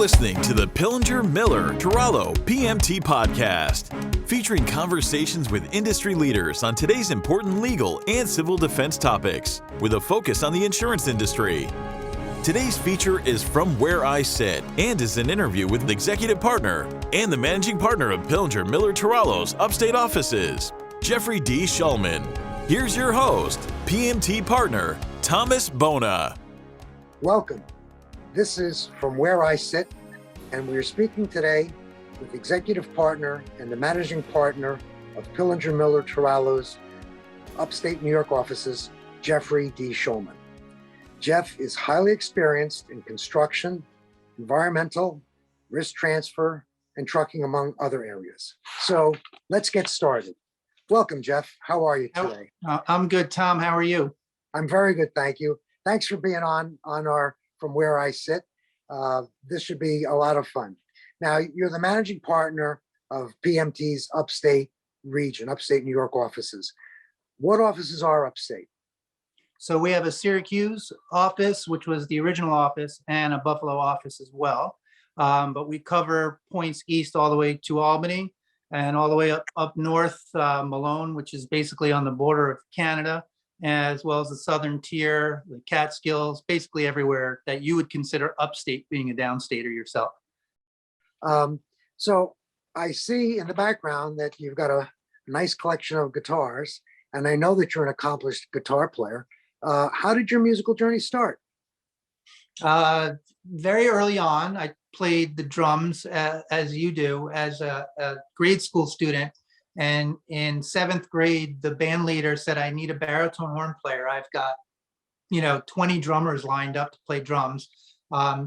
listening to the Pillinger, Miller, Tarallo PMT podcast, featuring conversations with industry leaders on today's important legal and civil defense topics, with a focus on the insurance industry. Today's feature is From Where I Sit and is an interview with the executive partner and the managing partner of Pillinger, Miller, Tarallo's upstate offices, Jeffrey D. Schulman. Here's your host, PMT partner, Thomas Bona. Welcome. This is From Where I Sit, and we are speaking today with executive partner and the managing partner of Pillinger, Miller, Tarallo's upstate New York offices, Jeffrey D. Schulman. Jeff is highly experienced in construction, environmental, risk transfer, and trucking, among other areas. So let's get started. Welcome, Jeff. How are you today? I'm good, Tom. How are you? I'm very good, thank you. Thanks for being on our From Where I Sit. This should be a lot of fun. Now, you're the managing partner of PMT's upstate region, upstate New York offices. What offices are upstate? So we have a Syracuse office, which was the original office, and a Buffalo office as well. But we cover points east all the way to Albany and all the way up north, Malone, which is basically on the border of Canada, as well as the southern tier, the Catskills, basically everywhere that you would consider upstate, being a downstater yourself. So I see in the background that you've got a nice collection of guitars, and I know that you're an accomplished guitar player. How did your musical journey start? Very early on, I played the drums as you do, as a grade school student. And in seventh grade, the band leader said, I need a baritone horn player. I've got, 20 drummers lined up to play drums.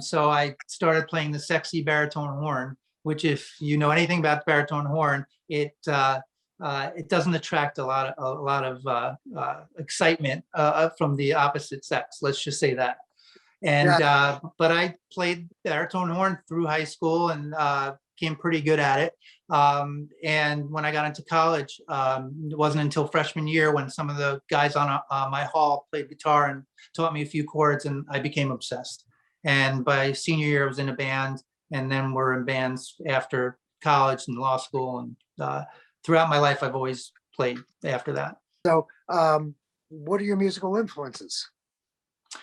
So I started playing the sexy baritone horn, which, if you know anything about the baritone horn, it doesn't attract a lot of excitement from the opposite sex. Let's just say that. And yeah. But I played baritone horn through high school and became pretty good at it. And when I got into college, it wasn't until freshman year when some of the guys on my hall played guitar and taught me a few chords, and I became obsessed. And by senior year, I was in a band, and then we're in bands after college and law school. And throughout my life, I've always played after that. So what are your musical influences?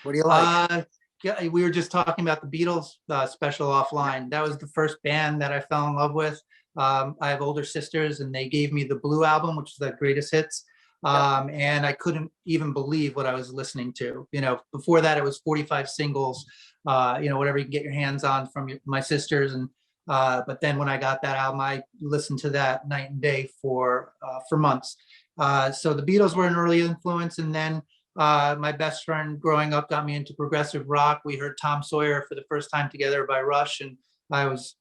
What do you like? Yeah, we were just talking about the Beatles special offline. That was the first band that I fell in love with. I have older sisters, and they gave me the Blue album, which is the greatest hits. And I couldn't even believe what I was listening to. Before that, it was 45 singles, whatever you can get your hands on from my sisters. And but then when I got that album, I listened to that night and day for months. So the Beatles were an early influence, and then my best friend growing up got me into progressive rock. We heard Tom Sawyer for the first time together by Rush, and I was,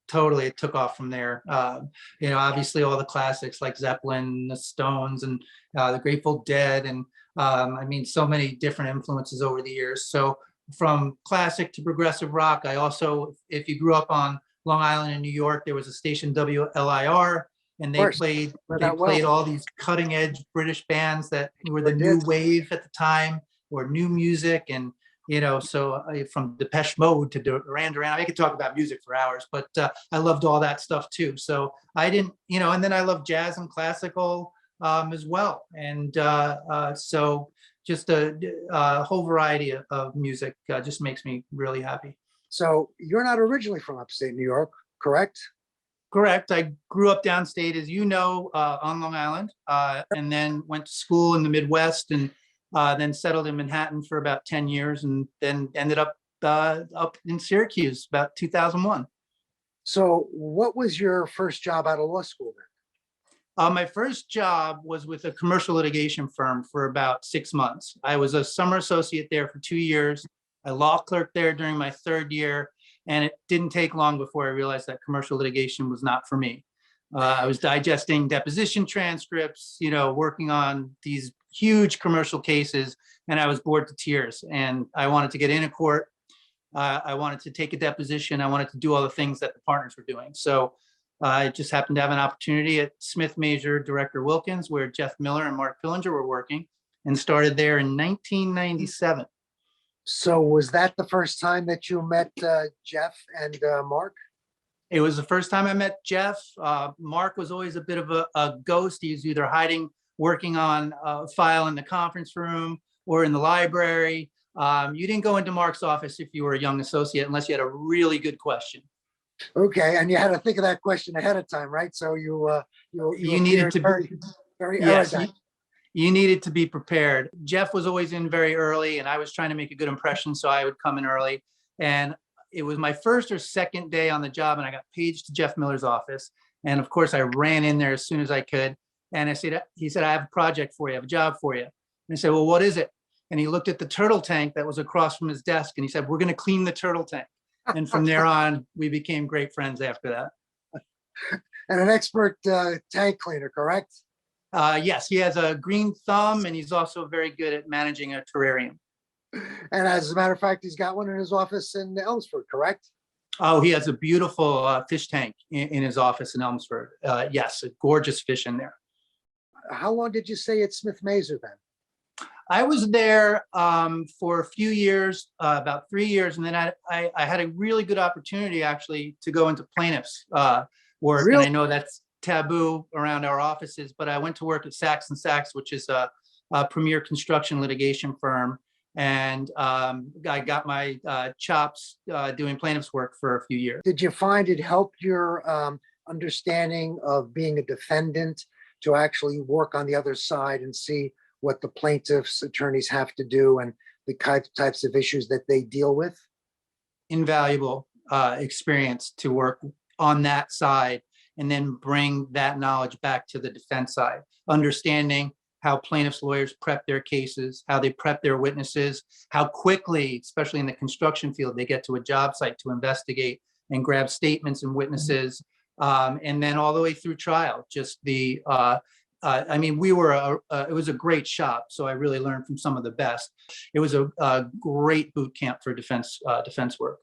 totally, it took off from there. Obviously all the classics like Zeppelin, the Stones, and the Grateful Dead, and so many different influences over the years. So from classic to progressive rock. I also, if you grew up on Long Island in New York, there was a station WLIR. And they played all these cutting edge British bands that were the new wave at the time, or new music. And, so from Depeche Mode to Duran Duran, I could talk about music for hours, but I loved all that stuff too. So I didn't, and then I love jazz and classical as well. And so just a whole variety of music just makes me really happy. So you're not originally from upstate New York, correct? Correct. I grew up downstate, as you know, on Long Island, and then went to school in the Midwest, and then settled in Manhattan for about 10 years, and then ended up in Syracuse about 2001. So what was your first job out of law school then? My first job was with a commercial litigation firm for about 6 months. I was a summer associate there for 2 years. I law clerked there during my third year. And it didn't take long before I realized that commercial litigation was not for me. I was digesting deposition transcripts, working on these huge commercial cases, and I was bored to tears. And I wanted to get into court. I wanted to take a deposition. I wanted to do all the things that the partners were doing. So I just happened to have an opportunity at Smith Major Director Wilkins, where Jeff Miller and Mark Pillinger were working, and started there in 1997. So was that the first time that you met Jeff and Mark? It was the first time I met Jeff. Mark was always a bit of a ghost. He was either hiding, working on a file in the conference room or in the library. You didn't go into Mark's office if you were a young associate unless you had a really good question. Okay, and you had to think of that question ahead of time, right? So You needed to very, be, very yes, erudite. you needed to be prepared. Jeff was always in very early, and I was trying to make a good impression, so I would come in early. And it was my first or second day on the job, and I got paged to Jeff Miller's office. And of course, I ran in there as soon as I could. And he said, I have a project for you, I have a job for you. And I said, well, what is it? And he looked at the turtle tank that was across from his desk, and he said, we're going to clean the turtle tank. And from there on, we became great friends after that. And an expert tank cleaner, correct? Yes, he has a green thumb, and he's also very good at managing a terrarium. And as a matter of fact, he's got one in his office in Elmsford, correct? Oh, he has a beautiful fish tank in his office in Elmsford. Yes, a gorgeous fish in there. How long did you say at Smith Maser then? I was there for a few years, about 3 years, and then I had a really good opportunity actually to go into plaintiffs work. Really? And I know that's taboo around our offices, but I went to work at Sachs and Sachs, which is a premier construction litigation firm. And I got my chops doing plaintiffs work for a few years. Did you find it helped your understanding of being a defendant to actually work on the other side and see what the plaintiffs' attorneys have to do and the types of issues that they deal with? Invaluable experience to work on that side and then bring that knowledge back to the defense side, understanding how plaintiffs' lawyers prep their cases, how they prep their witnesses, how quickly, especially in the construction field, they get to a job site to investigate and grab statements and witnesses, and then all the way through trial. Just the, I mean, it was a great shop, so I really learned from some of the best. It was a great boot camp for defense work.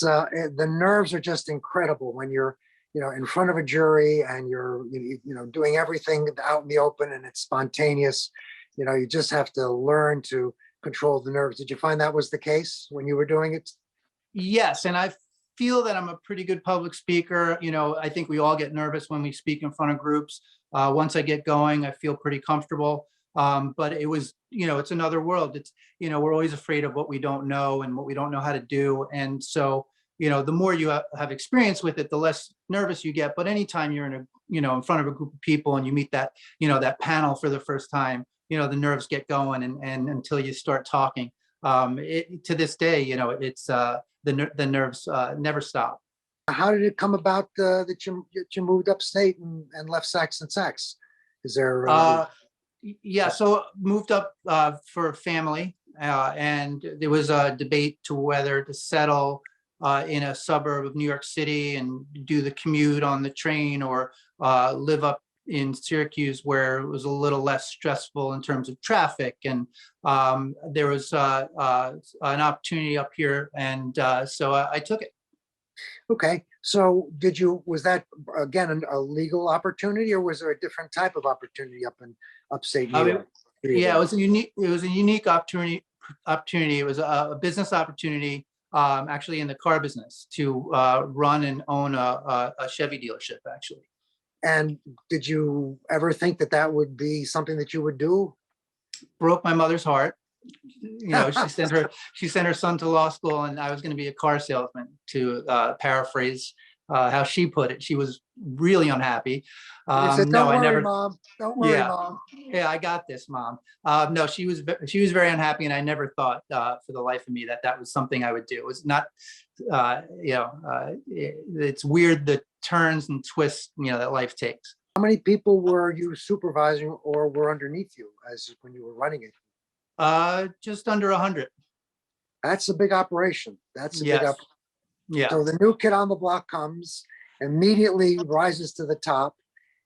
The nerves are just incredible when you're in front of a jury and you're doing everything out in the open and it's spontaneous. You just have to learn to control the nerves. Did you find that was the case when you were doing it? Yes, and I feel that I'm a pretty good public speaker. I think we all get nervous when we speak in front of groups. Once I get going, I feel pretty comfortable. But it was, it's another world. It's, we're always afraid of what we don't know and what we don't know how to do. And so, the more you have experience with it, the less nervous you get. But anytime you're in front of a group of people and you meet that, that panel for the first time, the nerves get going and until you start talking. To this day, it's the nerves never stop. How did it come about that you moved upstate and left Sachs and Sachs? Is there? Yeah, so moved up for family, and there was a debate to whether to settle in a suburb of New York City and do the commute on the train or live up in Syracuse where it was a little less stressful in terms of traffic. And there was an opportunity up here, and so I took it. Okay, so was that again a legal opportunity, or was there a different type of opportunity up in upstate New York? Yeah, it was a unique opportunity. It was a business opportunity, actually in the car business, to run and own a Chevy dealership, actually. And did you ever think that would be something that you would do? Broke my mother's heart. She sent her son to law school, and I was going to be a car salesman, to paraphrase how she put it. She was really unhappy. You said, "Don't worry, Mom. Don't worry, Mom." Yeah, I got this, Mom. No, she was very unhappy, and I never thought for the life of me that was something I would do. It was not, it's weird the turns and twists that life takes. How many people were you supervising or were underneath you when you were running it? Just under 100. That's a big operation. That's a big operation. Yeah. So the new kid on the block comes, immediately rises to the top,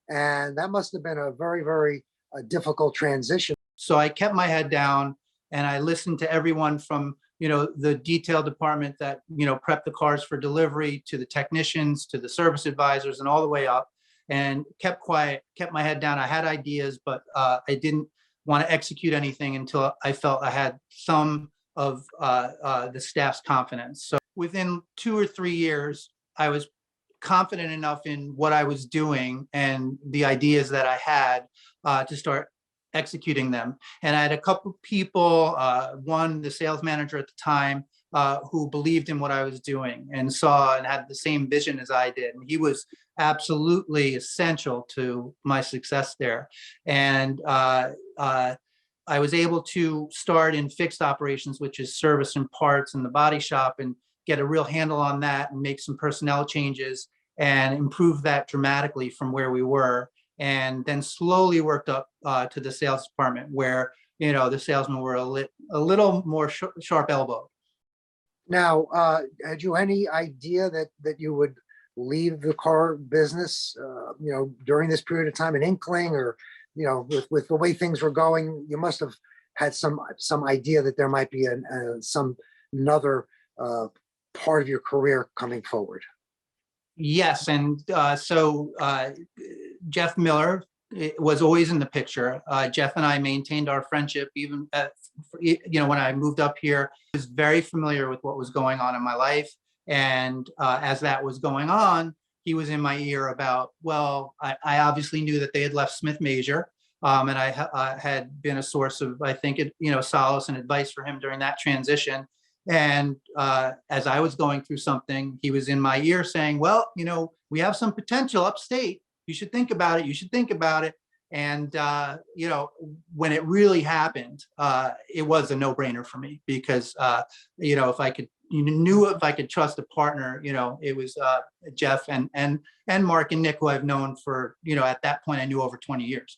and that must have been a very, very difficult transition. So I kept my head down and I listened to everyone from, the detail department that, prepped the cars for delivery, to the technicians, to the service advisors, and all the way up, and kept quiet, kept my head down. I had ideas, but I didn't want to execute anything until I felt I had some the staff's confidence. So within 2 or 3 years, I was confident enough in what I was doing and the ideas that I had to start executing them. And I had a couple people, one, the sales manager at the time, who believed in what I was doing and saw and had the same vision as I did. And he was absolutely essential to my success there. And I was able to start in fixed operations, which is service and parts and the body shop, and get a real handle on that and make some personnel changes and improve that dramatically from where we were. And then slowly worked up to the sales department where, the salesmen were a little more sharp elbowed. Now, had you any idea that you would leave the car business, during this period of time, an inkling, or, with the way things were going, you must have had some idea that there might be another part of your career coming forward? Yes, and so Jeff Miller was always in the picture. Jeff and I maintained our friendship even when I moved up here. I was very familiar with what was going on in my life, and as that was going on, he was in my ear about, well, I obviously knew that they had left Smith Major, and I had been a source of, I think, solace and advice for him during that transition. And as I was going through something, he was in my ear saying, well, we have some potential upstate. You should think about it. You should think about it. And, when it really happened, it was a no-brainer for me because, if I could trust a partner, it was Jeff and Mark and Nick, who I've known for, at that point, I knew over 20 years.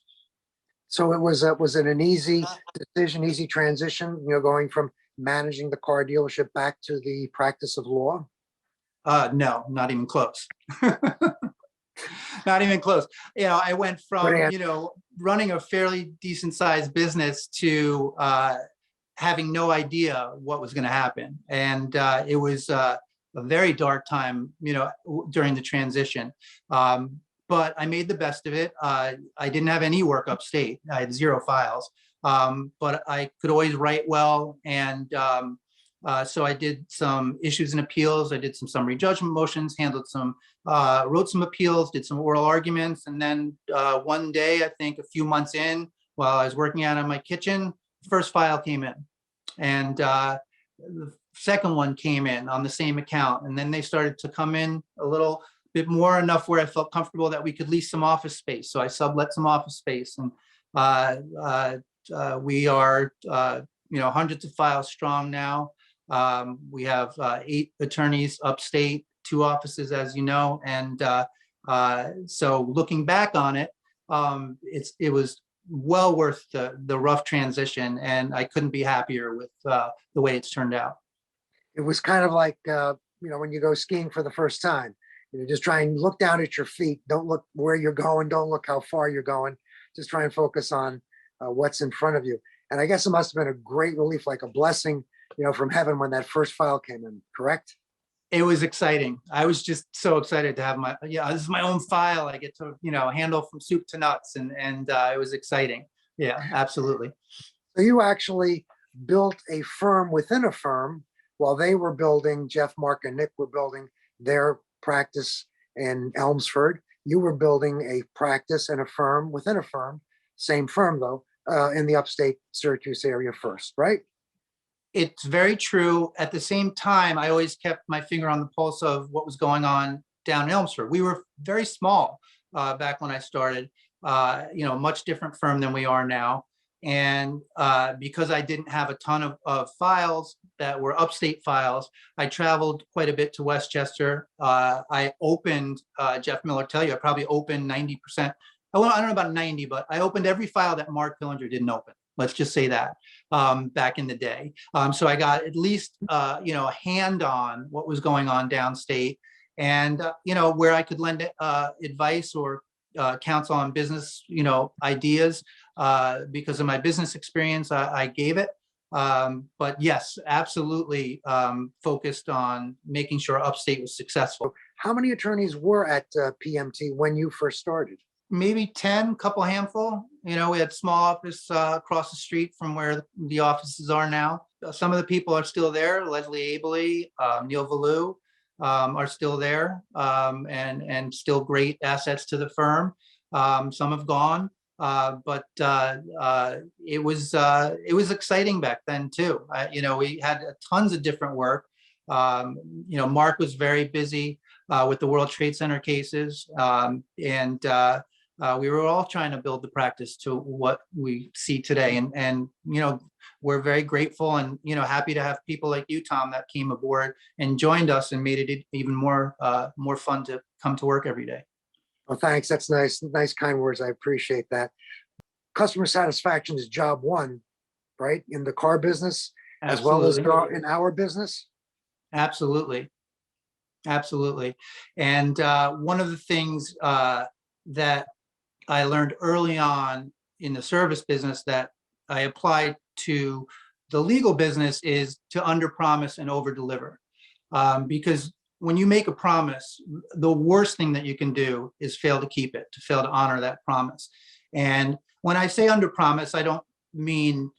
So was it an easy decision, easy transition, going from managing the car dealership back to the practice of law? No, not even close. Not even close. I went from, running a fairly decent sized business to having no idea what was going to happen. And it was a very dark time, during the transition. But I made the best of it. I didn't have any work upstate. I had 0 files. But I could always write well. And so I did some issues and appeals. I did some summary judgment motions, wrote some appeals, did some oral arguments. And then one day, I think a few months in, while I was working out in my kitchen, the first file came in. And the second one came in on the same account. And then they started to come in a little bit more, enough where I felt comfortable that we could lease some office space. So I sublet some office space, and we are, hundreds of files strong now. We have 8 attorneys upstate, 2 offices, as you know. And so looking back on it, it was well worth the rough transition, and I couldn't be happier with the way it's turned out. It was kind of like, when you go skiing for the first time, just try and look down at your feet. Don't look where you're going. Don't look how far you're going. Just try and focus on what's in front of you. And I guess it must have been a great relief, like a blessing, from heaven when that first file came in, correct? It was exciting. I was just so excited to have this is my own file. I get to, handle from soup to nuts, and it was exciting. Yeah, absolutely. So you actually built a firm within a firm while they were building, Jeff, Mark, and Nick were building their practice in Elmsford. You were building a practice and a firm within a firm, same firm though, in the upstate Syracuse area first, right? It's very true. At the same time, I always kept my finger on the pulse of what was going on down in Elmsford. We were very small back when I started, much different firm than we are now. And because I didn't have a ton of files that were upstate files, I traveled quite a bit to Westchester. I opened, Jeff Miller tell you, I probably opened 90%. I don't know about 90, but I opened every file that Mark Pillinger didn't open. Let's just say that, back in the day. So I got at least, a hand on what was going on downstate, and, where I could lend advice or counsel on business, ideas. Because of my business experience, I gave it. But yes, absolutely focused on making sure upstate was successful. How many attorneys were at PMT when you first started? Maybe 10, couple handful. We had a small office across the street from where the offices are now. Some of the people are still there. Leslie Abley, Neil Valou are still there, and still great assets to the firm. Some have gone, but it was exciting back then too. We had tons of different work. Mark was very busy with the World Trade Center cases, and we were all trying to build the practice to what we see today. And we're very grateful and, happy to have people like you, Tom, that came aboard and joined us and made it even more fun to come to work every day. Well, thanks. That's nice. Nice, kind words. I appreciate that. Customer satisfaction is job one, right? In the car business, as well as in our business. Absolutely. Absolutely. And one of the things that I learned early on in the service business that I applied to the legal business is to underpromise and overdeliver. Because when you make a promise, the worst thing that you can do is fail to keep it, to fail to honor that promise. And when I say underpromise, I don't mean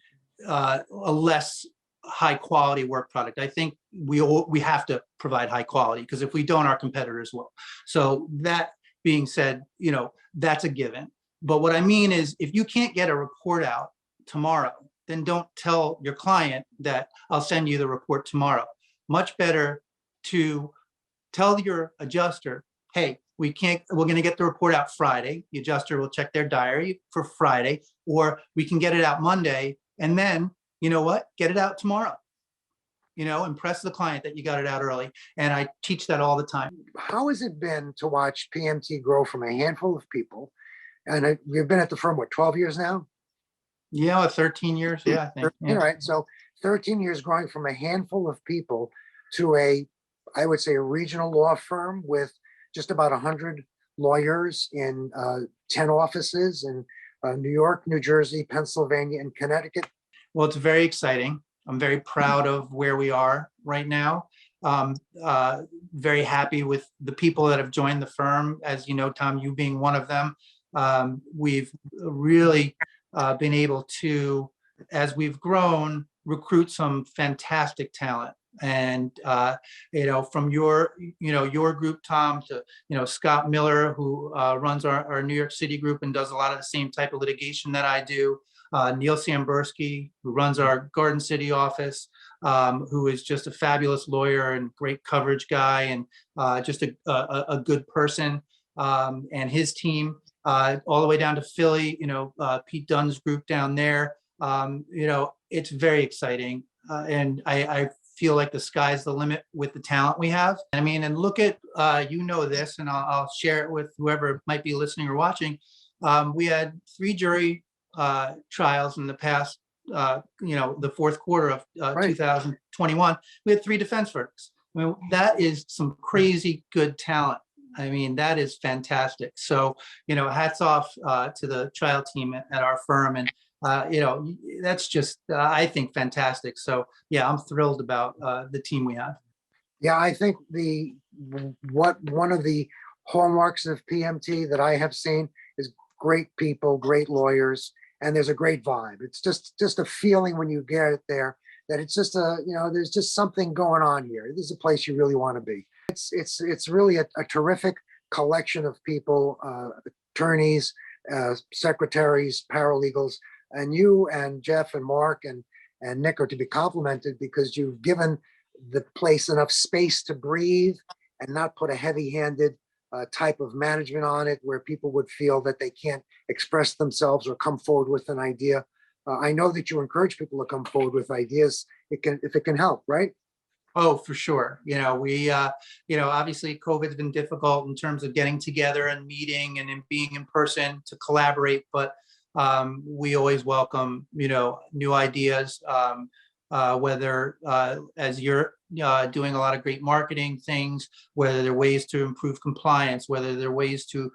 a less high quality work product. I think we have to provide high quality, because if we don't, our competitors will. So that being said, that's a given. But what I mean is, if you can't get a report out tomorrow, then don't tell your client that I'll send you the report tomorrow. Much better to tell your adjuster, hey, we're going to get the report out Friday. The adjuster will check their diary for Friday, or we can get it out Monday. And then, you know what? Get it out tomorrow. Impress the client that you got it out early. And I teach that all the time. How has it been to watch PMT grow from a handful of people? And you've been at the firm, what, 12 years now? Yeah, 13 years. Yeah, I think. Yeah. Right. So 13 years growing from a handful of people to I would say, a regional law firm with just about 100 lawyers in 10 offices in New York, New Jersey, Pennsylvania, and Connecticut. Well, it's very exciting. I'm very proud of where we are right now. Very happy with the people that have joined the firm. As you know, Tom, you being one of them. We've really been able to, as we've grown, recruit some fantastic talent. And from your group, Tom, to Scott Miller, who runs our New York City group and does a lot of the same type of litigation that I do. Neil Sambursky, who runs our Garden City office, who is just a fabulous lawyer and great coverage guy, and just a good person, and his team, all the way down to Philly. Pete Dunn's group down there. It's very exciting, and I feel like the sky's the limit with the talent we have. I mean, and look at this, and I'll share it with whoever might be listening or watching. We had 3 jury trials in the past, the fourth quarter of 2021. We had 3 defense verdicts. I mean, that is some crazy good talent. I mean, that is fantastic. So, hats off to the trial team at our firm. And, that's just, I think, fantastic. So, yeah, I'm thrilled about the team we have. Yeah, I think one of the hallmarks of PMT that I have seen is great people, great lawyers, and there's a great vibe. It's just a feeling when you get it there that it's just there's just something going on here. This is a place you really want to be. It's really a terrific collection of people, attorneys, secretaries, paralegals, and you and Jeff and Mark and Nick are to be complimented, because you've given the place enough space to breathe and not put a heavy-handed type of management on it where people would feel that they can't express themselves or come forward with an idea. I know that you encourage people to come forward with ideas if it can help, right? Oh, for sure. We, obviously COVID's been difficult in terms of getting together and meeting and in being in person to collaborate, but we always welcome, new ideas, whether as you're doing a lot of great marketing things, whether there are ways to improve compliance, whether there are ways to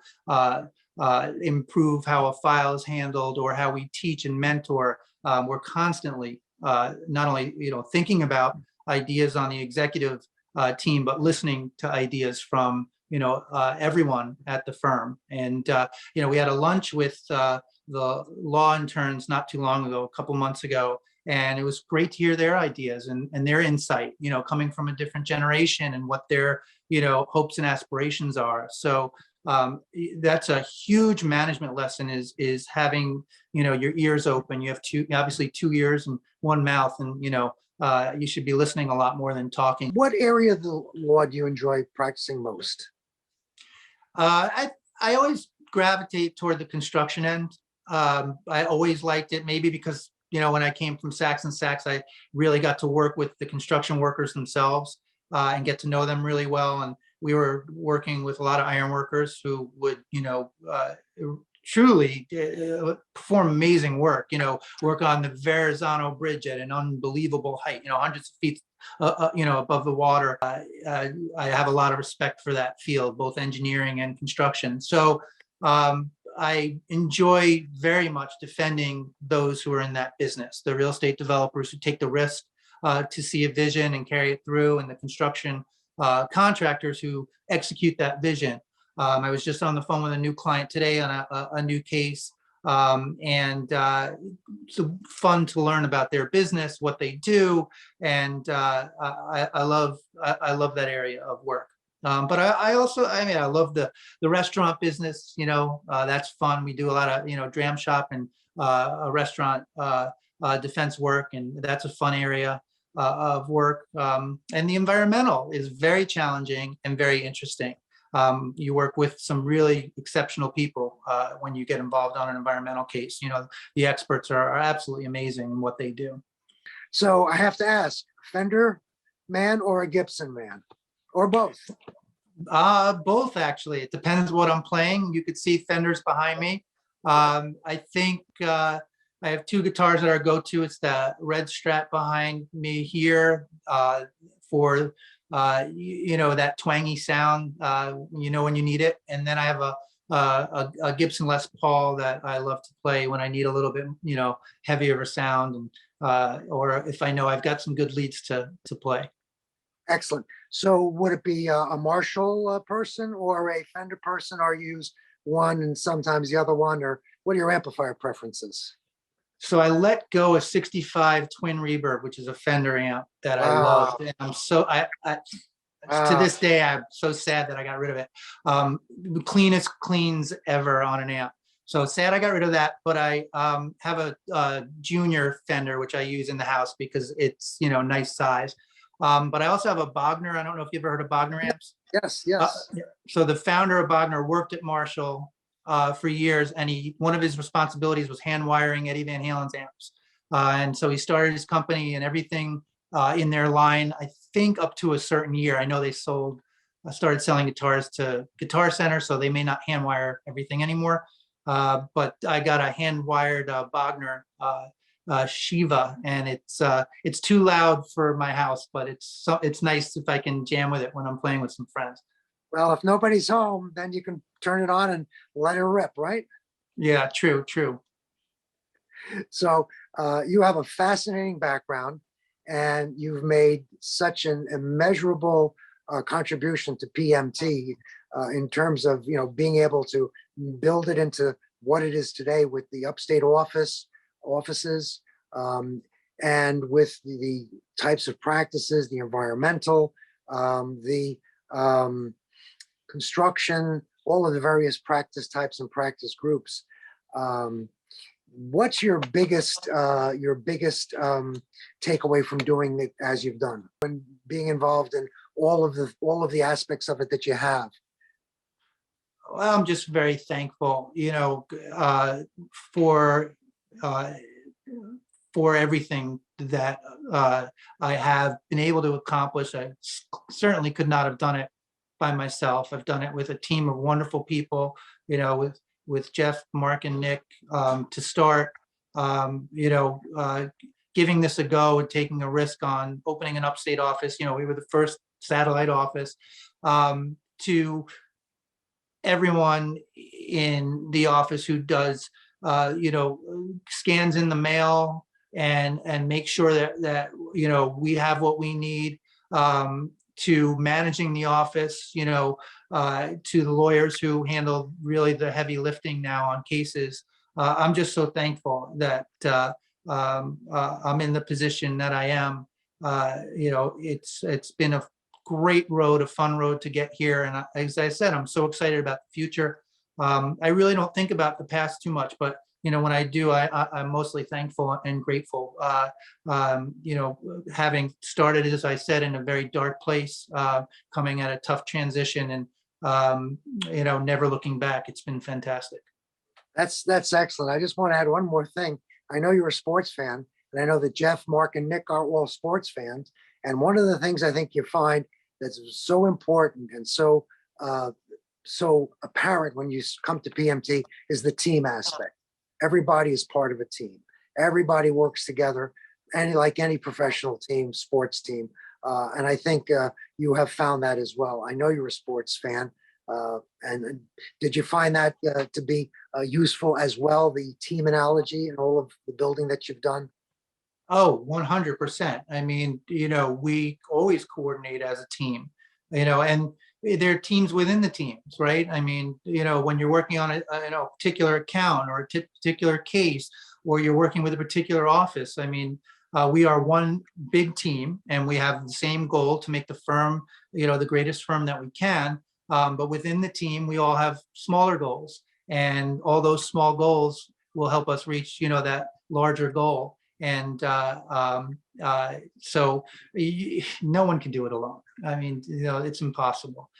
improve how a file is handled or how we teach and mentor. We're constantly not only, thinking about ideas on the executive team, but listening to ideas from, everyone at the firm. And, we had a lunch with the law interns not too long ago, a couple months ago, and it was great to hear their ideas and their insight, coming from a different generation and what their, hopes and aspirations are. So that's a huge management lesson, is having, your ears open. You have obviously two ears and one mouth, and, you should be listening a lot more than talking. What area of the law do you enjoy practicing most? I always gravitate toward the construction end. I always liked it, maybe because, when I came from Sachs and Sachs, I really got to work with the construction workers themselves and get to know them really well. And we were working with a lot of iron workers who would, truly perform amazing work, work on the Verrazano Bridge at an unbelievable height, hundreds of feet, above the water. I have a lot of respect for that field, both engineering and construction. So I enjoy very much defending those who are in that business, the real estate developers who take the risk to see a vision and carry it through, and the construction contractors who execute that vision. I was just on the phone with a new client today on a new case, and it's fun to learn about their business, what they do, and I love that area of work. But I also, I love the restaurant business. That's fun. We do a lot of dram shop and a restaurant defense work, and that's a fun area of work. And the environmental is very challenging and very interesting. You work with some really exceptional people when you get involved on an environmental case. The experts are absolutely amazing in what they do. So I have to ask, Fender man or a Gibson man, or both? Both, actually. It depends what I'm playing. You could see Fenders behind me. I think I have two guitars that are go-to. It's the red Strat behind me here for that twangy sound, when you need it. And then I have a Gibson Les Paul that I love to play when I need a little bit, heavier of a sound, and or if I know I've got some good leads to play. Excellent. So would it be a Marshall person or a Fender person, or use one and sometimes the other one, or what are your amplifier preferences? So I let go a 65 twin reverb, which is a Fender amp that I loved. And I'm so, to this day, I'm so sad that I got rid of it. The cleanest cleans ever on an amp. So sad I got rid of that, but I have a junior Fender, which I use in the house because it's, nice size. But I also have a Bogner. I don't know if you've ever heard of Bogner amps. Yes, yes. So the founder of Bogner worked at Marshall for years, and one of his responsibilities was hand wiring Eddie Van Halen's amps. And so he started his company and everything in their line, I think up to a certain year. I know they started selling guitars to Guitar Center, so they may not hand wire everything anymore. But I got a hand wired Bogner Shiva, and it's too loud for my house, but it's nice if I can jam with it when I'm playing with some friends. Well, if nobody's home, then you can turn it on and let it rip, right? Yeah, true. So you have a fascinating background, and you've made such an immeasurable contribution to PMT in terms of being able to build it into what it is today with the upstate offices, and with the types of practices, the environmental, the construction, all of the various practice types and practice groups. What's your biggest takeaway from doing it as you've done, and being involved in all of the aspects of it that you have? Well, I'm just very thankful, for everything that I have been able to accomplish. I certainly could not have done it by myself. I've done it with a team of wonderful people, with Jeff, Mark, and Nick to start, giving this a go and taking a risk on opening an upstate office. We were the first satellite office, to everyone in the office who does, scans in the mail and make sure that we have what we need, to managing the office, to the lawyers who handle really the heavy lifting now on cases, I'm just so thankful that I'm in the position that I am. It's been a great road, a fun road to get here. And as I said, I'm so excited about the future. I really don't think about the past too much, but when I do, I'm mostly thankful and grateful. Having started, as I said, in a very dark place, coming at a tough transition, and never looking back. It's been fantastic. That's excellent. I just want to add one more thing. I know you're a sports fan, and I know that Jeff, Mark, and Nick are all sports fans. And one of the things I think you find that's so important and so apparent when you come to PMT is the team aspect. Everybody is part of a team. Everybody works together, and like any professional team, sports team. And I think you have found that as well. I know you're a sports fan. And did you find that to be useful as well, the team analogy and all of the building that you've done? Oh, 100%. I mean, we always coordinate as a team, and there are teams within the teams, right? I mean, when you're working on a particular account or a particular case, or you're working with a particular office, I mean, we are one big team, and we have the same goal to make the firm, the greatest firm that we can. But within the team, we all have smaller goals, and all those small goals will help us reach, that larger goal. And so no one can do it alone. I mean, it's impossible.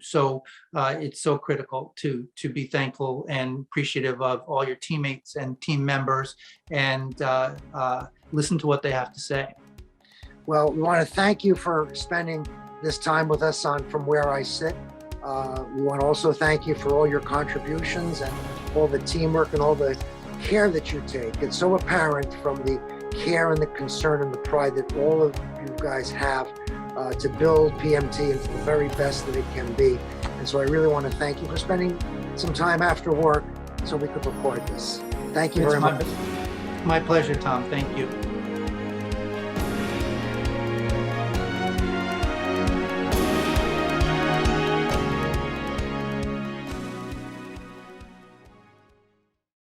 So it's so critical to be thankful and appreciative of all your teammates and team members, and listen to what they have to say. Well, we want to thank you for spending this time with us on From Where I Sit. We want to also thank you for all your contributions and all the teamwork and all the care that you take. It's so apparent from the care and the concern and the pride that all of you guys have to build PMT into the very best that it can be. And so I really want to thank you for spending some time after work so we could record this. Thank you very much. My pleasure, Tom. Thank you.